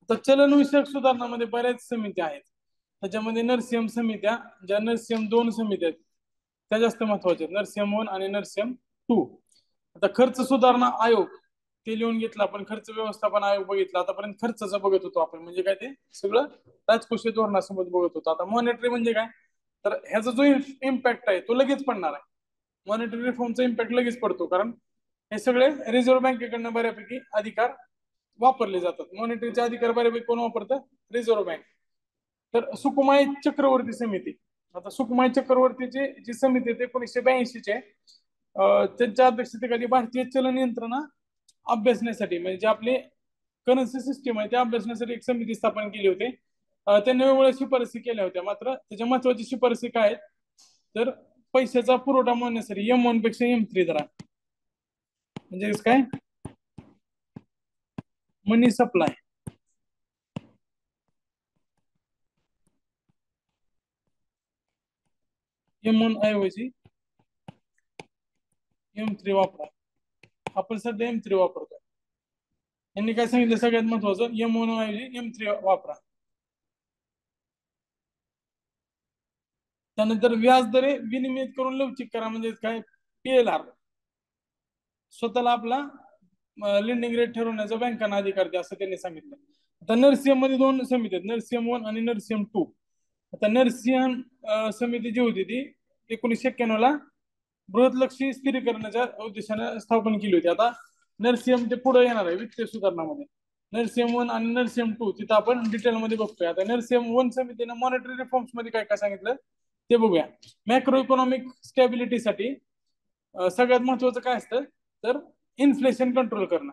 तर चलनविषयक सुधारणामध्ये बऱ्याच समित्या आहेत. त्याच्यामध्ये नरसिंह समित्या, ज्या नरसिंह 2 समित्या आहेत त्या जास्त महत्वाच्या आहेत, नरसिंह 1 आणि नरसिंह 2. आता खर्च सुधारणा आयोग ते लिहून घेतलं आपण. खर्च व्यवस्थापन आयोग बघितला आतापर्यंत. खर्चाचं बघत होतो आपण, म्हणजे काय ते सगळं राजकोषीय धोरणासोबत बघत होतो. आता मॉनिटरी म्हणजे काय, तर ह्याचा जो इम्पॅक्ट आहे तो लगेच पडणार आहे. मॉनिटरी रिफॉर्मचा इम्पॅक्ट लगेच पडतो, कारण हे सगळे रिझर्व्ह बँकेकडनं बऱ्यापैकी अधिकार वापरले जातात. मॉनिटरीचे अधिकार बऱ्यापैकी कोण वापरतं, रिझर्व्ह बँक. तर सुकुमाई चक्रवर्ती समिती, आता सुकुमाई चक्रवर्तीची जी समिती आहे 1982 त्यांच्या अध्यक्षतेखाली भारतीय चलन यंत्रणा अभ्यासण्यासाठी, म्हणजे जे आपले करन्सी सिस्टीम आहे त्या अभ्यासण्यासाठी एक समिती स्थापन केली होती. त्यांनी वेगवेगळ्या शिफारसी केल्या होत्या. मात्र त्याच्या महत्वाची शिफारसी काय आहेत, तर पैशाचा पुरवठा मोडण्यासाठी M1 पेक्षा M3 जरा, म्हणजे काय, मनी सप्लाय. M1 ऐवजी M3 वापरा. आपण सध्या M3 वापरतो. यांनी काय सांगितलं, सगळ्यात महत्वाचं M1 ऐवजी M3 वापरा. त्यानंतर व्याजदरे विनियमित करून लवचिक करा, म्हणजे काय, PLR. स्वतःला आपला लेंडिंग रेट ठरवण्याचा बँकांना अधिकार द्या, असं त्यांनी सांगितलं. आता नरसिंह मध्ये 2 समिती आहेत, नरसिंह 1 आणि नरसिंह 2. आता नरसिंह समिती जी होती ती 1991 ला बृहतलक्षी स्थिरीकरणाच्या उद्देशाने स्थापन केली होती. आता नरसिंह ते पुढे येणार आहे वित्तीय सुधारणामध्ये. नरसिंह 1 आणि नरसिंह 2 तिथं आपण डिटेलमध्ये बघतोय. आता नरसिंह 1 समितीने मॉनिटरी रिफॉर्म्स मध्ये काय काय सांगितलं ते बघूया. मॅक्रो इकॉनॉमिक स्टॅबिलिटीसाठी सगळ्यात महत्वाचं काय असतं, तर इन्फ्लेशन कंट्रोल करणं.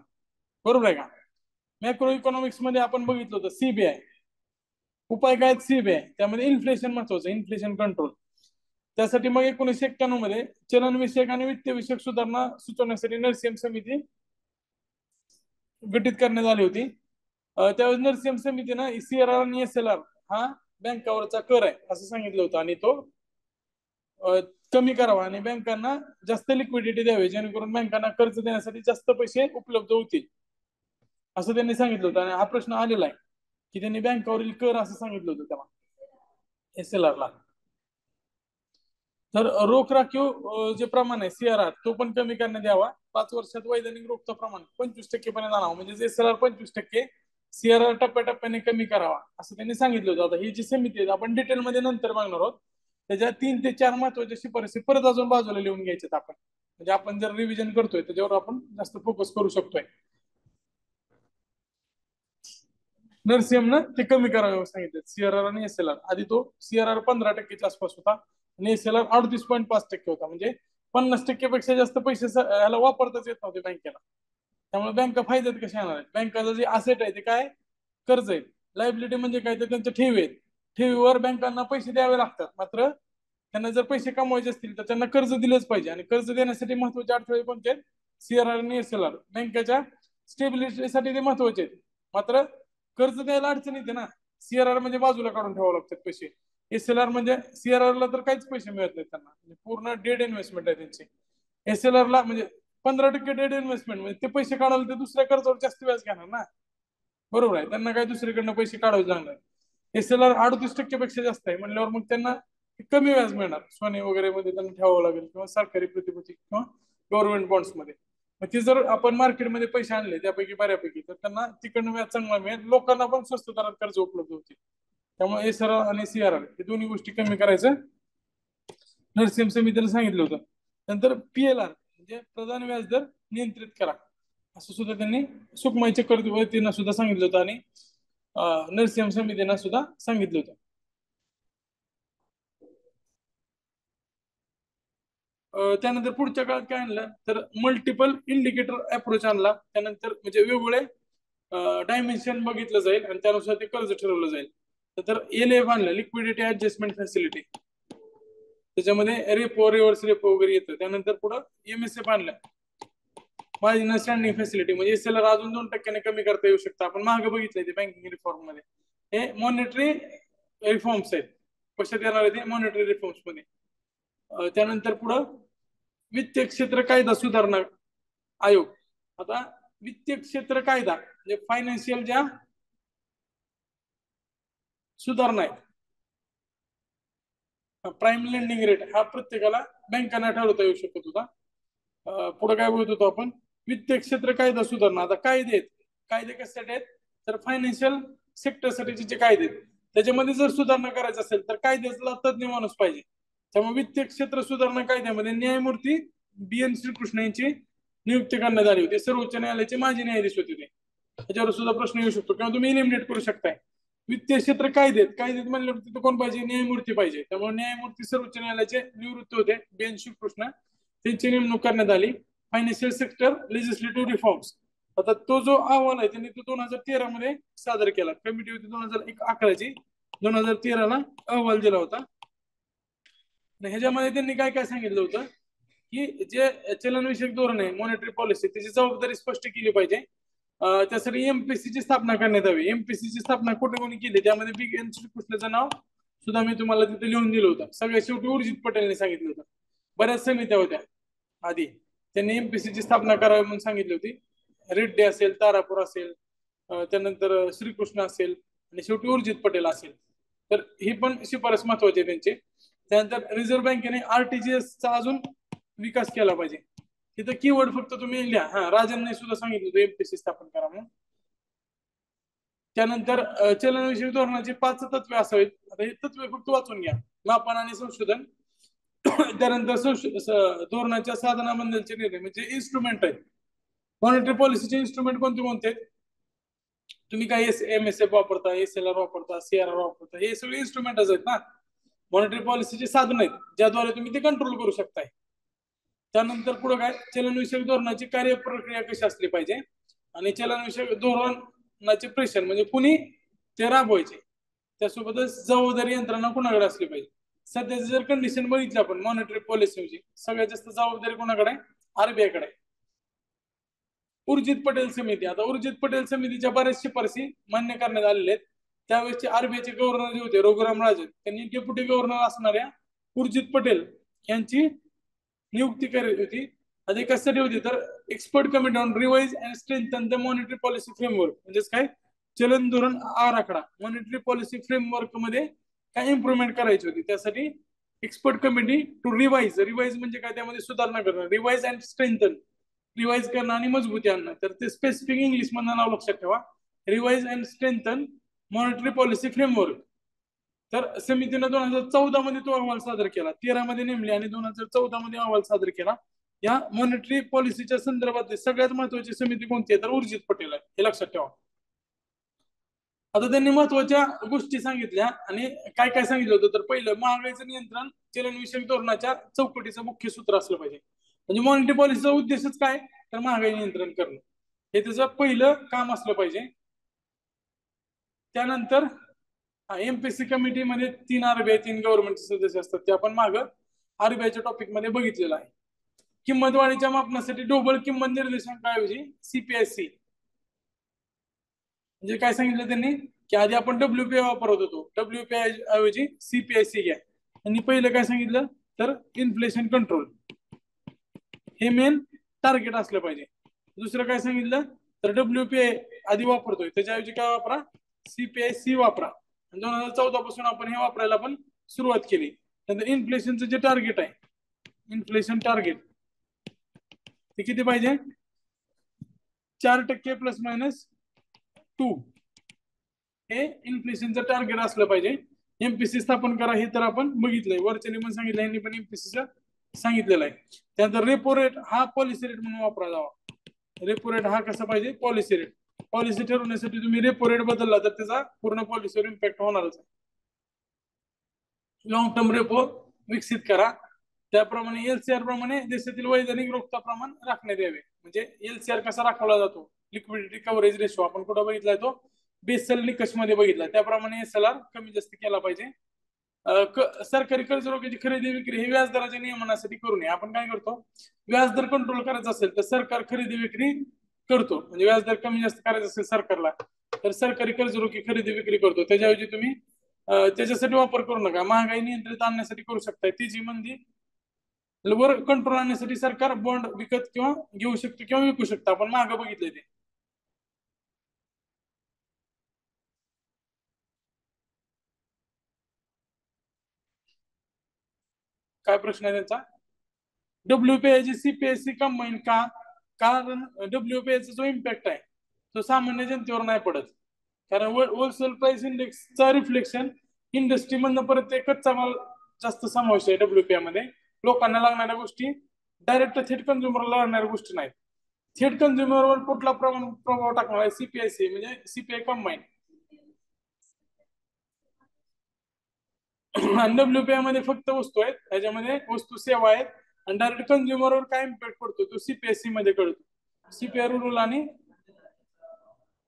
बरोबर आहे का. मॅक्रो इकॉनॉमिक्स मध्ये आपण बघितलं होतं CBI. उपाय काय CBI, त्यामध्ये इन्फ्लेशन महत्वाचं, इन्फ्लेशन कंट्रोल. त्यासाठी मग 1991 मध्ये चलन विषयक आणि वित्त विषयक सुधारणा सुचवण्यासाठी नरसिंह समिती गठीत करण्यात आली होती. त्यावेळेस नरसिंह समितीनं CRR आणि SLR हा बँकावरचा कर आहे असं सांगितलं होतं, आणि तो कमी करावा आणि बँकांना जास्त लिक्विडिटी द्यावी, जेणेकरून बँकांना कर्ज देण्यासाठी जास्त पैसे उपलब्ध होतील असं त्यांनी सांगितलं होतं. आणि हा प्रश्न आलेला आहे की त्यांनी बँकावरील कर असं सांगितलं होतं तेव्हा SLR ला. तर रोख राखीव जे प्रमाण आहे CRR तो पण कमी करण्यात यावा. 5 वर्षात वैधानिक रोखचं प्रमाण 25% पर्यंत आणावं, म्हणजे SLR 25%, CRR टप्प्याटप्प्याने कमी करावा असं त्यांनी सांगितलं होतं. आता ही जी समिती आहे आपण डिटेलमध्ये नंतर बघणार आहोत. त्याच्या 3 ते 4 महत्वाच्या शिफारसी परत अजून बाजूला लिहून घ्यायच्यात आपण, म्हणजे आपण जर रिव्हिजन करतोय त्याच्यावर आपण जास्त फोकस करू शकतोय. नरसिंहनं ते कमी करावे सांगितलं CRR आणि SLR. आधी तो CRR 15%च्या आसपास होता आणि SLR 38.5% होता, म्हणजे 50% पेक्षा जास्त पैसे याला वापरताच येत नव्हते बँकेला. त्यामुळे बँका फायद्यात कशा येणार आहेत. बँकाचं जे असेट आहे ते काय, कर्ज आहे. लायबिलिटी म्हणजे काय, तर त्यांच्या ठेवी आहेत. ठेवीवर बँकांना पैसे द्यावे लागतात. मात्र त्यांना जर पैसे कमवायचे असतील तर त्यांना कर्ज दिलंच पाहिजे, आणि कर्ज देण्यासाठी महत्वाचे अडथळे कोणते आहेत, CRR आणि SLR. बँकेच्या स्टेबिलिटीसाठी ते महत्वाचे आहेत. मात्र कर्ज द्यायला अडचण येते ना. CRR म्हणजे बाजूला काढून ठेवावं लागतात पैसे. SLR म्हणजे CRR ला तर काहीच पैसे मिळत नाहीत त्यांना, म्हणजे पूर्ण डेड इन्व्हेस्टमेंट आहे त्यांची. SLR ला म्हणजे 15% डेड इन्व्हेस्टमेंट, म्हणजे ते पैसे काढायला ते दुसऱ्या कर्जावर जास्त व्याज घेणार ना. बरोबर आहे, त्यांना काय दुसरीकडनं पैसे काढावे लागणार. SLR 38% पेक्षा जास्त आहे म्हणल्यावर मग त्यांना कमी व्याज मिळणार. सोने वगैरे मध्ये त्यांना ठेवावं लागेल, किंवा सरकारी प्रतिभूती किंवा गव्हर्नमेंट बॉन्ड्स मध्ये. मग ते जर आपण मार्केटमध्ये पैसे आणले त्यापैकी बऱ्यापैकी, तर त्यांना तिकडनं व्याज चांगला मिळेल, लोकांना पण स्वस्त दरात कर्ज उपलब्ध होतील. त्यामुळे SLR आणि CRR हे दोन्ही गोष्टी कमी करायचं नरसिंह समितीने सांगितलं होतं. नंतर PLR म्हणजे प्रधान व्याजदर नियंत्रित करा असं सुद्धा त्यांनी सुकमाई चक्रवर्तींना सुद्धा सांगितलं होतं, आणि नरसिंह समितीनं सुद्धा सांगितलं होतं. त्यानंतर पुढच्या काळात काय आणलं, तर मल्टिपल इंडिकेटर अप्रोच आणला. त्यानंतर म्हणजे वेगवेगळे डायमेन्शन बघितलं जाईल आणि त्यानुसार ते कर्ज ठरवलं जाईल. तर LF आणलं, लिक्विडिटी ऍडजस्टमेंट फॅसिलिटी, त्याच्यामध्ये रेपो रिव्हर्स रेपो वगैरे येतं. त्यानंतर पुढं MSF आणलं, मार्जिनल स्टँडिंग फॅसिलिटी, म्हणजे SLR अजून 2% कमी करता येऊ शकतं. आपण मागे बघितलंय ते बँकिंग रिफॉर्म मध्ये. हे मॉनिटरी रिफॉर्म्स आहेत. कशात येणार आहे ते? मॉनिटरी रिफॉर्म्स मध्ये. त्यानंतर पुढं वित्तीय क्षेत्र कायदा सुधारणा आयोग. आता वित्तीय क्षेत्र कायदा म्हणजे फायनान्शियल ज्या सुधारणा आहेत, प्राईम लेंडिंग रेट हा प्रत्येकाला बँकांना ठरवता येऊ शकत होता. पुढे काय बोलत होतो आपण? वित्तीय क्षेत्र कायदा सुधारणा. आता कायदे आहेत, कायदे कशासाठी आहेत? तर फायनान्शियल सेक्टरसाठी जे कायदे आहेत त्याच्यामध्ये जर सुधारणा करायची असेल तर कायद्याचा तज्ञ माणूस पाहिजे. त्यामुळे वित्तीय क्षेत्र सुधारणा कायद्यामध्ये न्यायमूर्ती BN श्रीकृष्ण यांची नियुक्ती करण्यात आली होती. सर्वोच्च न्यायालयाचे माजी न्यायाधीश होते ते. त्याच्यावर सुद्धा प्रश्न येऊ शकतो किंवा तुम्ही इलिमिनेट करू शकताय. वित्तीय क्षेत्र कायदेत म्हणल्यावर तिथं कोण पाहिजे? न्यायमूर्ती पाहिजे. त्यामुळे न्यायमूर्ती सर्वोच्च न्यायालयाचे निवृत्त होते BN श्रीकृष्ण, त्यांची नेमणूक करण्यात आली. Financial sector legislative reforms. आता तो जो अहवाल आहे त्यांनी तो 2013 मध्ये सादर केला. कमिटी होती 2011ची, 2013ला अहवाल दिला होता. ह्याच्यामध्ये त्यांनी काय काय सांगितलं होतं की जे चलनविषयक धोरण आहे, मॉनिटरी पॉलिसी, त्याची जबाबदारी स्पष्ट केली पाहिजे. त्यासाठी MPC ची स्थापना करण्यात यावी. MPC ची स्थापना कुठे कोणी केली? त्यामध्ये BN श्रीकृष्णचं नाव सुद्धा मी तुम्हाला तिथे लिहून दिलं होतं. सगळ्यात शेवटी उर्जित पटेलने सांगितलं होतं. बऱ्याच समित्या होत्या आधी, त्यांनी MPC ची स्थापना करावी म्हणून सांगितली होती. रेड्डी असेल, तारापूर असेल, त्यानंतर श्रीकृष्ण असेल आणि शेवटी उर्जित पटेल असेल. तर ही पण शिफारस महत्वाची आहे त्यांची. त्यानंतर रिझर्व्ह बँकेने RTGS चा अजून विकास केला पाहिजे. तिथं कीवर्ड फक्त तुम्ही लिहा. राजनने सुद्धा सांगितलं होतं MPC स्थापन करा म्हणून. त्यानंतर चलनविषयक धोरणाची 5 तत्वे असावीत. आता हे तत्वे फक्त वाचून घ्या. मापन आणि संशोधन, त्यानंतर धोरणाच्या साधनाबद्दलचे निर्णय म्हणजे इन्स्ट्रुमेंट आहेत. मॉनिटरी पॉलिसीचे इन्स्ट्रुमेंट कोणते कोणते? तुम्ही काय MSF वापरता, SLR वापरता, CRR वापरता, हे सगळे इन्स्ट्रुमेंटच आहेत ना. मॉनिटरी पॉलिसीचे साधन आहेत ज्याद्वारे तुम्ही ते कंट्रोल करू शकताय. त्यानंतर पुढे काय? चलनविषयक धोरणाची कार्यप्रक्रिया कशी असली पाहिजे आणि चलनविषयक धोरणाचे प्रेषण म्हणजे कुणी ते राबवायचे, त्यासोबतच जबाबदारी यंत्रणा कुणाकडे असली पाहिजे. सध्याची जर कंडिशन बघितली आपण मॉनिटरी पॉलिसीची, सगळ्यात जास्त जबाबदारी कोणाकडे आहे? RBI कडे. उर्जित पटेल समिती. आता उर्जित पटेल समितीच्या बऱ्याच शिफारसी मान्य करण्यात आलेल्या आहेत. त्यावेळेसचे RBI चे गव्हर्नर जे होते रघुराम राजन, त्यांनी डेप्युटी गव्हर्नर असणाऱ्या उर्जित पटेल यांची नियुक्ती करत होती. आधी कशासाठी होती? तर expert committee on revise and strengthen the monetary policy framework, म्हणजेच काय? चलन धोरण आराखडा. मॉनिटरी पॉलिसी फ्रेमवर्क मध्ये काय इम्प्रुव्हमेंट करायची होती, त्यासाठी एक्सपर्ट कमिटी टू रिवाइज म्हणजे काय? त्यामध्ये सुधारणा करणं. रिवाइज अँड स्ट्रेंथन, रिवाइज करणं आणि मजबूती आणणं. तर ते स्पेसिफिक इंग्लिश मधलं नाव लक्षात ठेवा. Revise and strengthen monetary policy framework. तर समितीने 2014 मध्ये तो अहवाल सादर केला. 13 मध्ये नेमले आणि 2014 मध्ये अहवाल सादर केला. या मॉनिटरी पॉलिसीच्या संदर्भात सगळ्यात महत्वाची समिती कोणती आहे? तर उर्जित पटेल आहे, हे लक्षात ठेवा. आता त्यांनी महत्वाच्या गोष्टी सांगितल्या आणि काय काय सांगितलं होतं? तर पहिलं, महागाईचं नियंत्रण चलनविषयक धोरणाच्या चौकटीचं मुख्य सूत्र असलं पाहिजे. म्हणजे मॉनिटरी पॉलिसीचा उद्देशच काय? तर महागाई नियंत्रण करणं, हे त्याचं पहिलं काम असलं पाहिजे. त्यानंतर MPC कमिटी मध्ये 3 RBI 3 गव्हर्नमेंटचे सदस्य असतात. ते आपण मागं RBIच्या टॉपिक मध्ये बघितलेलं आहे. किंमत वाढीच्या मापनासाठी ढोबळ किंमत निर्देशांकाऐवजी CPIC, म्हणजे काय सांगितलं त्यांनी की आधी आपण WPI वापरत होतो, WPI ऐवजी CPIC घ्या. आणि पहिलं काय सांगितलं? तर इन्फ्लेशन कंट्रोल हे मेन टार्गेट असलं पाहिजे. दुसरं काय सांगितलं? तर WPI आधी वापरतोय त्याच्याऐवजी काय वापरा? CPIC वापरा. 2014 पासून आपण हे वापरायला पण सुरुवात केली. नंतर इन्फ्लेशनचं जे टार्गेट आहे, इन्फ्लेशन टार्गेट ते किती पाहिजे? 4% ±2, हे इन्फ्लेशनचं टार्गेट असलं पाहिजे. MPC स्थापन करा हे तर आपण बघितलंय, वरच्या पण सांगितलं, यांनी पण MPC सांगितलेलं आहे. त्यानंतर रेपो रेट हा पॉलिसी रेट म्हणून वापरला जावा. रेपो रेट हा कसा पाहिजे? Policy rate. पॉलिसी ठरवण्यासाठी तुम्ही रेपो रेट बदलला तर त्याचा पूर्ण पॉलिसीवर इम्पॅक्ट होणारच आहे. लॉंग टर्म रेपो विकसित करा. त्याप्रमाणे LCR प्रमाणे देशातील वैधानिक रोखता प्रमाण राखण्यात यावे. म्हणजे LCR कसा राखवला जातो? लिक्विडिटी कव्हरेज रेशो आपण कुठं बघितलाय? तो बेसल निकष मध्ये बघितला त्याप्रमाणे SLR कमी जास्त केला पाहिजे. सरकारी कर्ज रोख्याची खरेदी विक्री हे व्याजदराच्या नियमनासाठी करू नये. आपण काय करतो, व्याजदर कंट्रोल करायचा असेल तर सरकार खरेदी विक्री करतो, म्हणजे व्याजदर कमी जास्त करायचं असेल सरकारला तर सरकारी कर्ज रोखी खरेदी विक्री करतो. त्याच्याऐवजी तुम्ही त्याच्यासाठी वापर करू नका. महागाई नियंत्रित आणण्यासाठी करू शकता. तेजी मंदी वर कंट्रोल आणण्यासाठी सरकार बॉन्ड विकत किंवा घेऊ शकतो किंवा विकू शकतो. आपण मागे बघितले ते. काय प्रश्न आहे त्यांचा? WPI CPIC कंबाईन का? कारण WPI चा जो इम्पॅक्ट आहे तो सामान्य जनतेवर नाही पडत. कारण होलसेल प्राइस इंडेक्सचा रिफ्लेक्शन इंडस्ट्री मधनं परत ते कच्चा माल जास्त समावेश आहे WPI मध्ये. लोकांना लागणाऱ्या गोष्टी डायरेक्ट थेट कन्झ्युमरला लागणाऱ्या गोष्टी नाहीत. थेट कन्झ्युमरवर कुठला प्रभाव टाकणार आहे? CPIC म्हणजे CPI कंबाईन. आणि WPI मध्ये फक्त वस्तू आहेत, त्याच्यामध्ये वस्तू सेवा आहेत आणि डायरेक्ट कन्झ्युमरवर काय इम्पॅक्ट पडतो तो CPIC मध्ये कळतो. CPI रूल आणि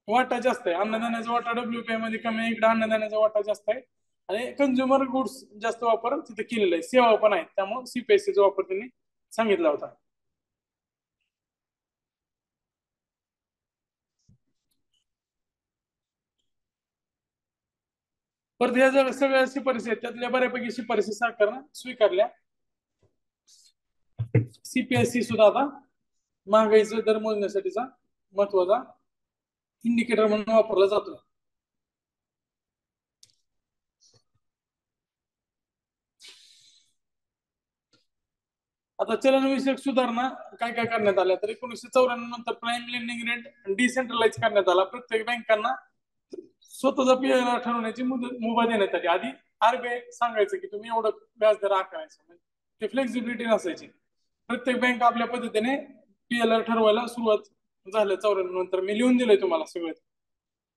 वाटा जास्त आहे. अन्नधान्याचा वाटा WPI मध्ये कमी आहे, इकडे अन्नधान्याचा वाटा जास्त आहे आणि कन्झ्युमर गुड्स जास्त वापर तिथे केलेला आहे. सेवा पण आहेत, त्यामुळे CPIC चा वापर त्यांनी सांगितला होता. परत ह्या जर सगळ्या शिफारसी आहेत त्यातल्या बऱ्यापैकी शिफारसी सरकारनं स्वीकारल्या. CPIC सुद्धा आता महागाईचा दर मोजण्यासाठीचा महत्वाचा इंडिकेटर म्हणून वापरला जातो. आता चलनविषयक सुधारणा काय काय करण्यात आल्या तर 1994 नंतर प्राईम लेंडिंग रेट डिसेंट्रलाइज करण्यात आला. प्रत्येक बँकांना स्वतःचा PLR ठरवण्याची मुभा देण्यात आली. आधी RBI सांगायचं की तुम्ही एवढं व्याजदर आकारायचं, ते फ्लेक्झिबिलिटी नसायची. प्रत्येक बँक आपल्या पद्धतीने PLR ठरवायला सुरुवात झालं 94 नंतर. मी लिहून दिलंय तुम्हाला सगळं,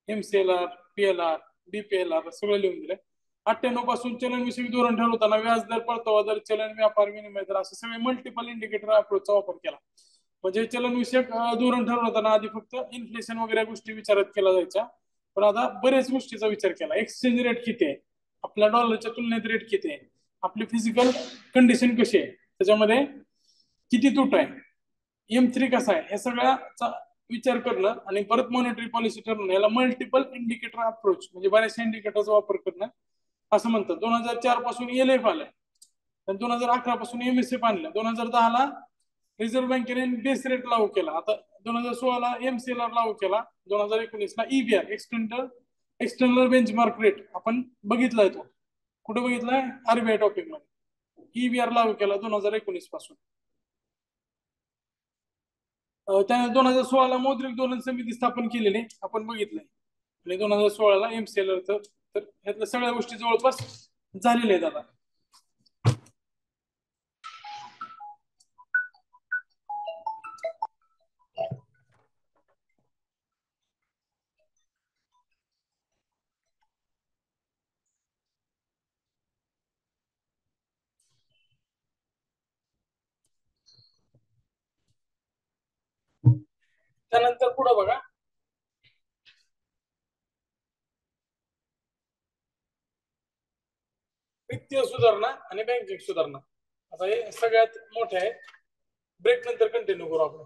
MCLR, PLR, DPLR सगळं लिहून दिलंय. 98 पासून चलनविषयक धोरण ठरवताना व्याजदर, परतावा दर, चलन व्यापार विनिमय दर असे सगळे मल्टिपल इंडिकेटर अप्रोचचा वापर केला. म्हणजे चलनविषयक धोरण ठरवताना आधी फक्त इन्फ्लेशन वगैरे गोष्टी विचारात केला जायच्या, पण आता बऱ्याच गोष्टीचा विचार केला. एक्सचेंज रेट किती आहे, आपल्या डॉलरच्या तुलनेत रेट किती आहे, आपली फिजिकल कंडिशन कशी आहे, त्याच्यामध्ये किती तूट आहे, M3 कसा आहे, हे सगळ्याचा विचार करणं आणि परत मॉनिटरी पॉलिसी ठरवणं याला मल्टिपल इंडिकेटर अप्रोच म्हणजे बऱ्याचशा इंडिकेटरचा वापर करणं असं म्हणतात. 2004 पासून LF आलंय, 2011 पासून MSF आणलं, 2010 ला रिझर्व्ह बँकेने बेस रेट लागू केला, आता 2016 ला MCLR लागू केला, 2019 ला EBR एक्सटर्नल बेंचमार्क रेट आपण बघितलाय. तो कुठे बघितलाय? RBI टॉपिक मध्ये. EBR लागू केला 2019 पासून. त्याने 2016 ला मौद्रिक धोरण समिती स्थापन केलेली आपण बघितलंय आणि 2016 ला MCLR तर ह्यातल्या सगळ्या गोष्टी जवळपास झालेल्या आहेत आता. त्यानंतर पुढे बघा, वित्तीय सुधारणा आणि बँकिंग सुधारणा. आता हे सगळ्यात मोठे आहे. ब्रेक नंतर कंटिन्यू करू आपण.